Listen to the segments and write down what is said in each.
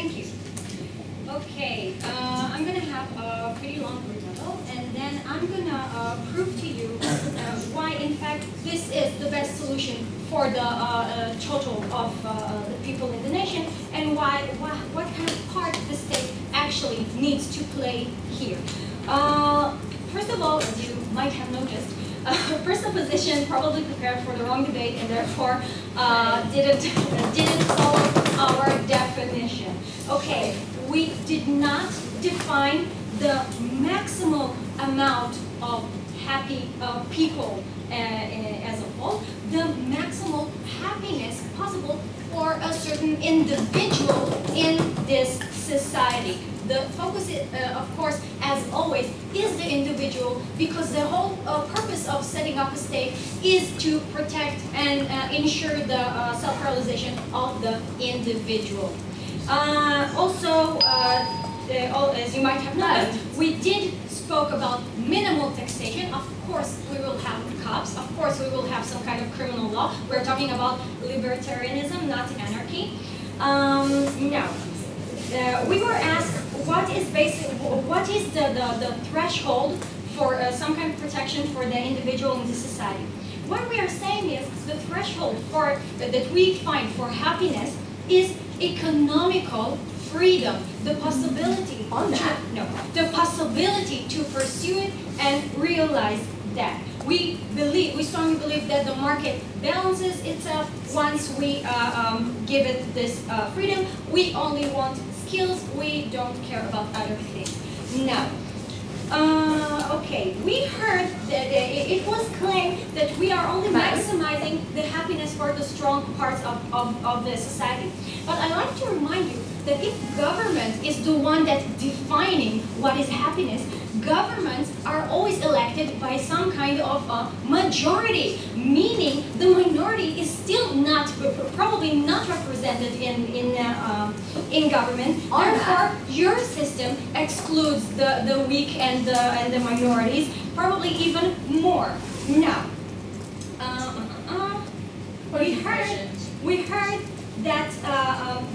Thank you. Okay, I'm going to have a pretty long rebuttal, and then I'm going to prove to you why, in fact, this is the best solution for the total of the people in the nation, and what kind of part the state actually needs to play here. First of all, as you might have noticed, first opposition probably prepared for the wrong debate and therefore didn't follow our definition. Okay, we did not define the maximal amount of happy people as a whole, the maximal happiness possible for a certain individual in this society. The focus, of course, as always, is the individual, because the whole purpose of setting up a state is to protect and ensure the self-realization of the individual. Also, as you might have noticed, we did spoke about minimal taxation. Of course, we will have cops. Of course, we will have some kind of criminal law. We're talking about libertarianism, not anarchy. Now, we were asked what is the threshold for some kind of protection for the individual in the society. What we are saying is the threshold for that we find for happiness is economical freedom, the possibility the possibility to pursue it and realize that. We strongly believe that the market balances itself once we give it this freedom. We only want skills, we don't care about other things. Now, okay, we heard that it was claimed that we are only maximizing the happiness for the strong parts of the society. But I'd like to remind you that if government is the one that's defining what is happiness, governments are always elected by some kind of a majority, meaning the minority is still not, probably not represented in government. Therefore, your system excludes the weak and the minorities, probably even more. Now, we heard that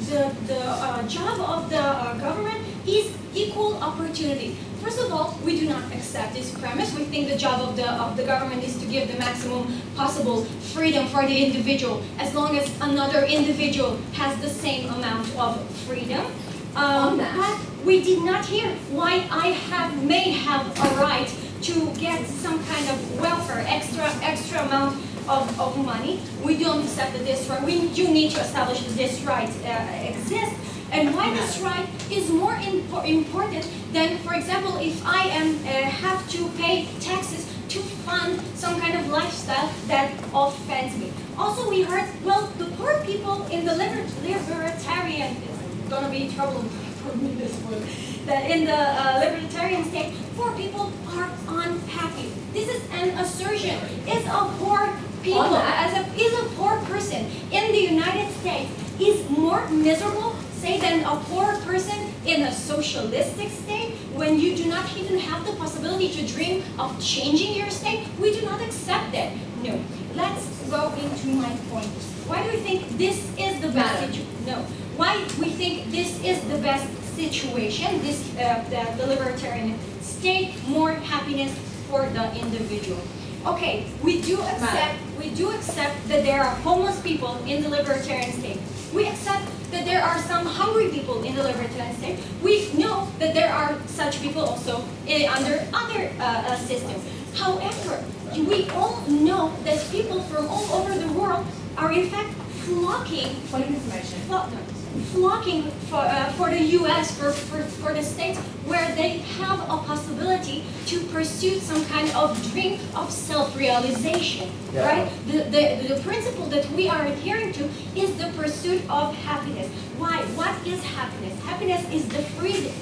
the job of the government is equal opportunity. First of all, we do not accept this premise. We think the job of the government is to give the maximum possible freedom for the individual, as long as another individual has the same amount of freedom. But we did not hear why I may have a right to get some kind of welfare, extra amount of money. We don't accept that this right. We do need to establish that this right exists. And why this right is more important than, for example, if I have to pay taxes to fund some kind of lifestyle that offends me. Also, we heard, well, the poor people in the libertarian, it's going to be trouble for me this one, that in the libertarian state, poor people are unhappy. This is an assertion. Is a poor people, is a poor person in the United States is more miserable, say, than a poor person in a socialistic state, when you do not even have the possibility to dream of changing your state? We do not accept that. No. Let's go into my point. Why do we think this is the best situation? No. Why we think this is the best situation, this the libertarian state, more happiness for the individual. Okay, we do accept that there are homeless people in the libertarian state. We accept that there are some hungry people in the libertarian state. We know that there are such people also under other systems. However, we all know that people from all over the world are in fact flocking for the U.S., for the states where they have a possibility to pursue some kind of dream of self-realization, right? The principle that we are adhering to is the pursuit of happiness. Why? What is happiness? Happiness is the freedom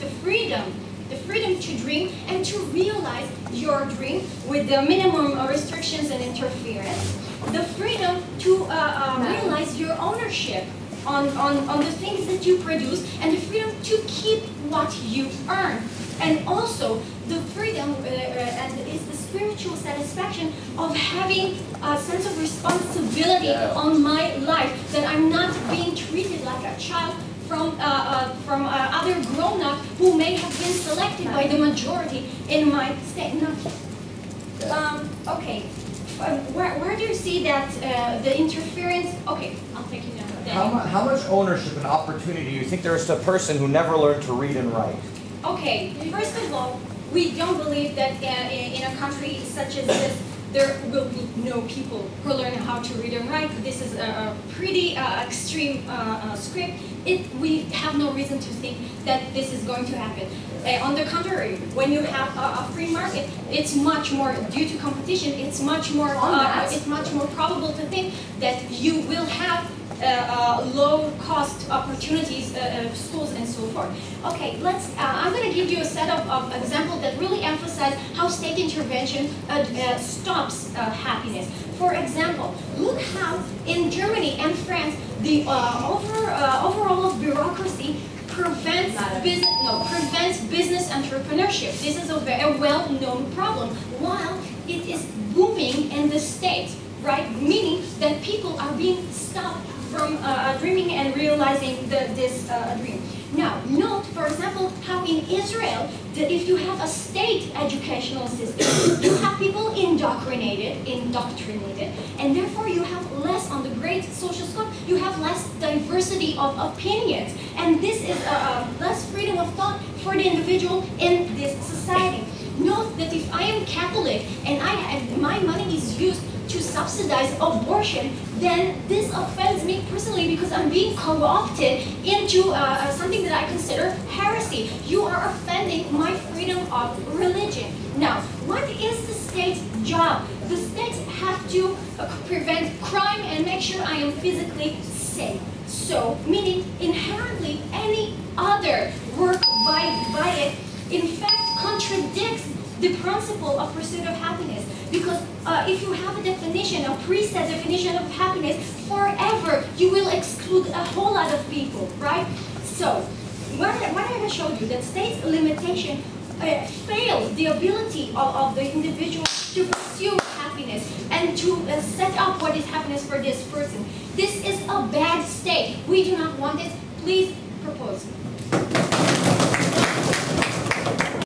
to dream and to realize your dream with the minimum restrictions and interference. The freedom to realize your ownership on the things that you produce, and the freedom to keep what you earn. And also the freedom and is the spiritual satisfaction of having a sense of responsibility on my life, that I'm not being treated like a child from other grown-ups who may have been selected by the majority in my state. Okay, where do you see that the interference? Okay, I'll take you now. How much ownership and opportunity do you think there is to a person who never learned to read and write? Okay, first of all, we don't believe that in a country such as this, there will be no people who learn how to read and write. This is a pretty extreme script. We have no reason to think that this is going to happen. On the contrary, when you have a free market, it's much more, due to competition, it's much more probable to think that you will have low-cost opportunities, schools, and so forth. Okay, I'm going to give you a set of examples that really emphasize how state intervention stops happiness. For example, look how in Germany and France, the overall bureaucracy prevents business entrepreneurship. This is a very well-known problem, while it is booming in the States, right? Meaning that people are being stopped from dreaming and realizing this dream. Now, note, for example, how in Israel, that if you have a state educational system, you have people indoctrinated, and therefore you have less on the great social scope, you have less diversity of opinions, and this is less freedom of thought for the individual in this society. Note that if I am Catholic and my money is used to subsidize abortion, then this offends me personally because I'm being co-opted into something that I consider heresy. You are offending my freedom of religion. Now, what is the state's job? The states have to prevent crime and make sure I am physically safe. So, meaning inherently any other work by it, in fact, contradicts the principle of pursuit of happiness. Because if you have a definition, a preset definition of happiness, forever you will exclude a whole lot of people, right? So, what I have showed you, that state's limitation fails the ability of the individual to pursue happiness and to set up what is happiness for this person. This is a bad state. We do not want it. Please propose.